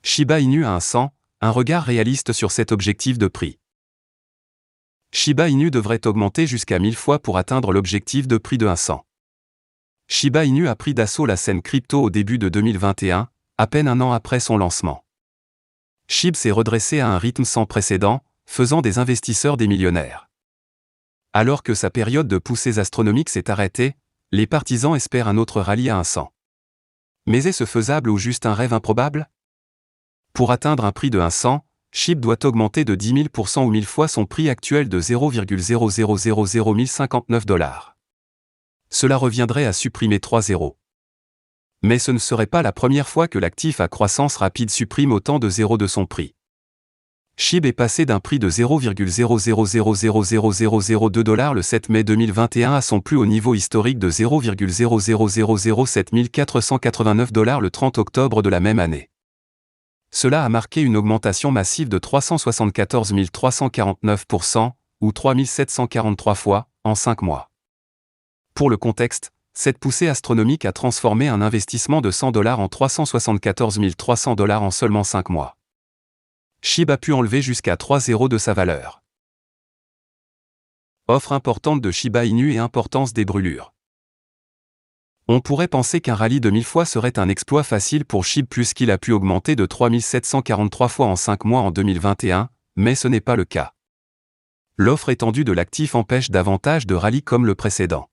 Shiba Inu à 100, un regard réaliste sur cet objectif de prix. Shiba Inu devrait augmenter jusqu'à 1000 fois pour atteindre l'objectif de prix de 100. Shiba Inu a pris d'assaut la scène crypto au début de 2021, à peine un an après son lancement. SHIB s'est redressé à un rythme sans précédent, faisant des investisseurs des millionnaires. Alors que sa période de poussées astronomiques s'est arrêtée, les partisans espèrent un autre rallye à 100. Mais est-ce faisable ou juste un rêve improbable? Pour atteindre un prix de 100, SHIB doit augmenter de 10 000% ou 1000 fois son prix actuel de 0,0001059 $. Cela reviendrait à supprimer 3 zéros. Mais ce ne serait pas la première fois que l'actif à croissance rapide supprime autant de zéros de son prix. SHIB est passé d'un prix de 0,0000002 $ le 7 mai 2021 à son plus haut niveau historique de 0,00007 489 $ le 30 octobre de la même année. Cela a marqué une augmentation massive de 374 349%, ou 3743 fois, en 5 mois. Pour le contexte, cette poussée astronomique a transformé un investissement de 100 $ en 374 300 $ en seulement 5 mois. SHIB a pu enlever jusqu'à 3 zéros de sa valeur. Offre importante de Shiba Inu et importance des brûlures. On pourrait penser qu'un rallye de 1000 fois serait un exploit facile pour SHIB puisqu'il a pu augmenter de 3743 fois en 5 mois en 2021, mais ce n'est pas le cas. L'offre étendue de l'actif empêche davantage de rallyes comme le précédent.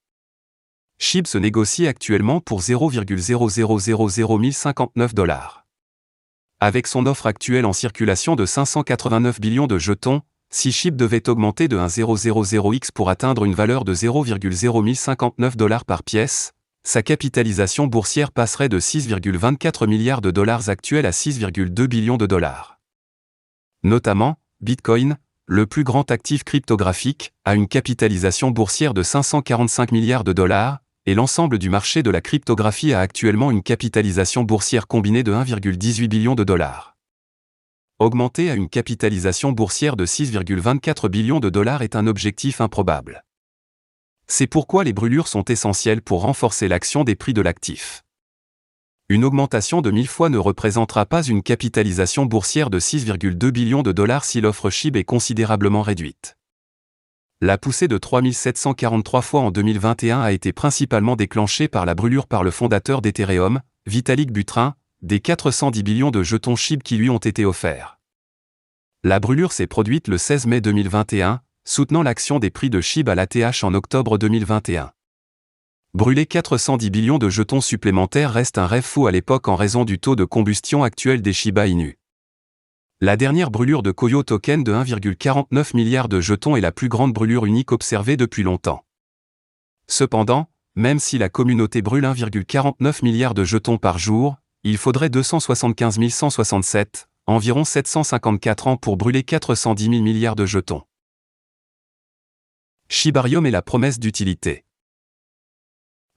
SHIB se négocie actuellement pour 0,0001059 $. Avec son offre actuelle en circulation de 589 billions de jetons, si SHIB devait augmenter de 1,000x pour atteindre une valeur de 0,01059 $ par pièce, sa capitalisation boursière passerait de 6,24 milliards de dollars actuels à 6,2 billions de dollars. Notamment, Bitcoin, le plus grand actif cryptographique, a une capitalisation boursière de 545 milliards de dollars, et l'ensemble du marché de la cryptographie a actuellement une capitalisation boursière combinée de 1,18 billion de dollars. Augmenter à une capitalisation boursière de 6,24 billions de dollars est un objectif improbable. C'est pourquoi les brûlures sont essentielles pour renforcer l'action des prix de l'actif. Une augmentation de 1000 fois ne représentera pas une capitalisation boursière de 6,2 billions de dollars si l'offre SHIB est considérablement réduite. La poussée de 3743 fois en 2021 a été principalement déclenchée par la brûlure par le fondateur d'Ethereum, Vitalik Buterin, des 410 billions de jetons SHIB qui lui ont été offerts. La brûlure s'est produite le 16 mai 2021, soutenant l'action des prix de SHIB à l'ATH en octobre 2021. Brûler 410 billions de jetons supplémentaires reste un rêve fou à l'époque en raison du taux de combustion actuel des Shiba Inu. La dernière brûlure de Koyo Token de 1,49 milliard de jetons est la plus grande brûlure unique observée depuis longtemps. Cependant, même si la communauté brûle 1,49 milliard de jetons par jour, il faudrait 275 167, environ 754 ans pour brûler 410 000 milliards de jetons. Shibarium est la promesse d'utilité.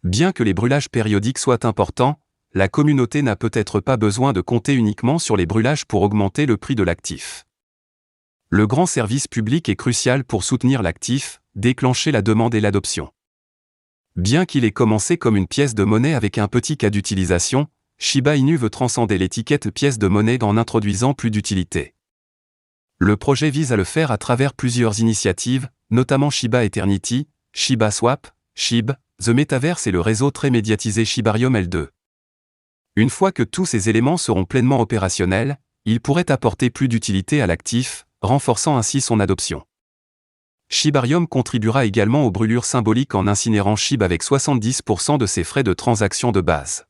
Bien que les brûlages périodiques soient importants, la communauté n'a peut-être pas besoin de compter uniquement sur les brûlages pour augmenter le prix de l'actif. Le grand service public est crucial pour soutenir l'actif, déclencher la demande et l'adoption. Bien qu'il ait commencé comme une pièce de monnaie avec un petit cas d'utilisation, Shiba Inu veut transcender l'étiquette pièce de monnaie en introduisant plus d'utilité. Le projet vise à le faire à travers plusieurs initiatives, notamment Shiba Eternity, Shiba Swap, SHIB, The Metaverse et le réseau très médiatisé Shibarium L2. Une fois que tous ces éléments seront pleinement opérationnels, ils pourraient apporter plus d'utilité à l'actif, renforçant ainsi son adoption. Shibarium contribuera également aux brûlures symboliques en incinérant SHIB avec 70% de ses frais de transaction de base.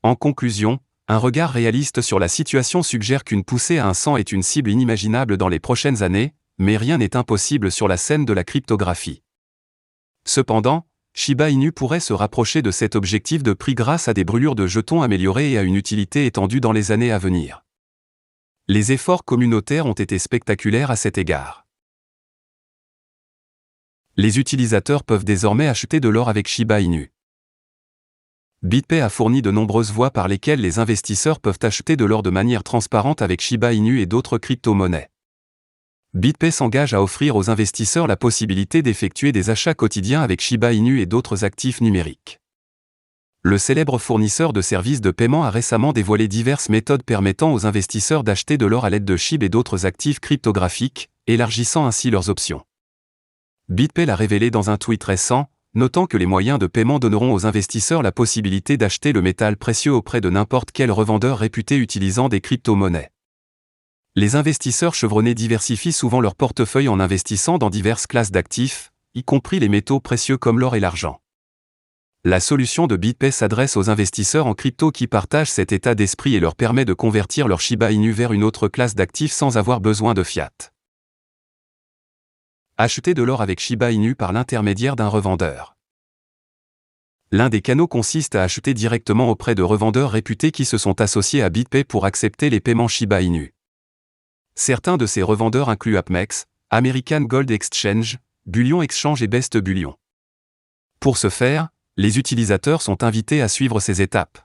En conclusion, un regard réaliste sur la situation suggère qu'une poussée à 100 est une cible inimaginable dans les prochaines années, mais rien n'est impossible sur la scène de la cryptographie. Cependant, Shiba Inu pourrait se rapprocher de cet objectif de prix grâce à des brûlures de jetons améliorées et à une utilité étendue dans les années à venir. Les efforts communautaires ont été spectaculaires à cet égard. Les utilisateurs peuvent désormais acheter de l'or avec Shiba Inu. BitPay a fourni de nombreuses voies par lesquelles les investisseurs peuvent acheter de l'or de manière transparente avec Shiba Inu et d'autres crypto-monnaies. BitPay s'engage à offrir aux investisseurs la possibilité d'effectuer des achats quotidiens avec Shiba Inu et d'autres actifs numériques. Le célèbre fournisseur de services de paiement a récemment dévoilé diverses méthodes permettant aux investisseurs d'acheter de l'or à l'aide de SHIB et d'autres actifs cryptographiques, élargissant ainsi leurs options. BitPay l'a révélé dans un tweet récent, notant que les moyens de paiement donneront aux investisseurs la possibilité d'acheter le métal précieux auprès de n'importe quel revendeur réputé utilisant des crypto-monnaies. Les investisseurs chevronnés diversifient souvent leur portefeuille en investissant dans diverses classes d'actifs, y compris les métaux précieux comme l'or et l'argent. La solution de BitPay s'adresse aux investisseurs en crypto qui partagent cet état d'esprit et leur permet de convertir leur Shiba Inu vers une autre classe d'actifs sans avoir besoin de fiat. Acheter de l'or avec Shiba Inu par l'intermédiaire d'un revendeur. L'un des canaux consiste à acheter directement auprès de revendeurs réputés qui se sont associés à BitPay pour accepter les paiements Shiba Inu. Certains de ces revendeurs incluent AppMex, American Gold Exchange, Bullion Exchange et Best Bullion. Pour ce faire, les utilisateurs sont invités à suivre ces étapes.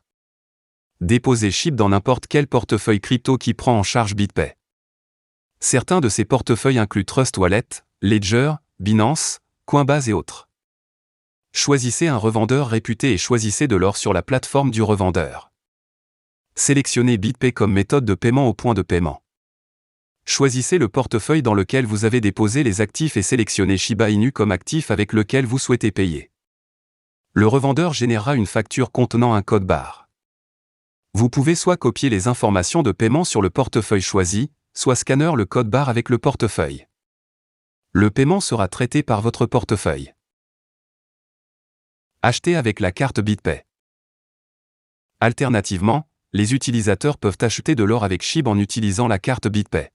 Déposer SHIB dans n'importe quel portefeuille crypto qui prend en charge BitPay. Certains de ces portefeuilles incluent Trust Wallet, Ledger, Binance, Coinbase et autres. Choisissez un revendeur réputé et choisissez de l'or sur la plateforme du revendeur. Sélectionnez BitPay comme méthode de paiement au point de paiement. Choisissez le portefeuille dans lequel vous avez déposé les actifs et sélectionnez Shiba Inu comme actif avec lequel vous souhaitez payer. Le revendeur générera une facture contenant un code barre. Vous pouvez soit copier les informations de paiement sur le portefeuille choisi, soit scanner le code barre avec le portefeuille. Le paiement sera traité par votre portefeuille. Acheter avec la carte BitPay. Alternativement, les utilisateurs peuvent acheter de l'or avec SHIB en utilisant la carte BitPay.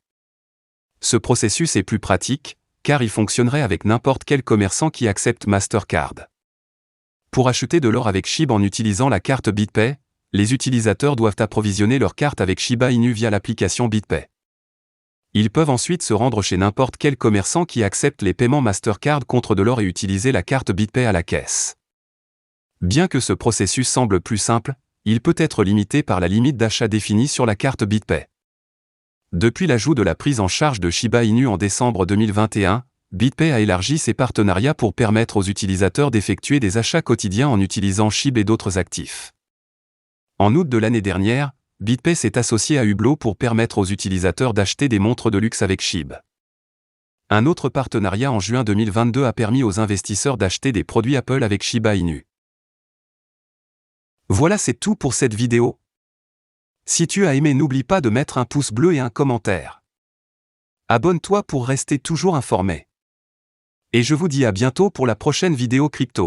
Ce processus est plus pratique, car il fonctionnerait avec n'importe quel commerçant qui accepte Mastercard. Pour acheter de l'or avec SHIB en utilisant la carte BitPay, les utilisateurs doivent approvisionner leur carte avec Shiba Inu via l'application BitPay. Ils peuvent ensuite se rendre chez n'importe quel commerçant qui accepte les paiements Mastercard contre de l'or et utiliser la carte BitPay à la caisse. Bien que ce processus semble plus simple, il peut être limité par la limite d'achat définie sur la carte BitPay. Depuis l'ajout de la prise en charge de Shiba Inu en décembre 2021, BitPay a élargi ses partenariats pour permettre aux utilisateurs d'effectuer des achats quotidiens en utilisant SHIB et d'autres actifs. En août de l'année dernière, BitPay s'est associé à Hublot pour permettre aux utilisateurs d'acheter des montres de luxe avec SHIB. Un autre partenariat en juin 2022 a permis aux investisseurs d'acheter des produits Apple avec Shiba Inu. Voilà, c'est tout pour cette vidéo. Si tu as aimé, n'oublie pas de mettre un pouce bleu et un commentaire. Abonne-toi pour rester toujours informé. Et je vous dis à bientôt pour la prochaine vidéo crypto.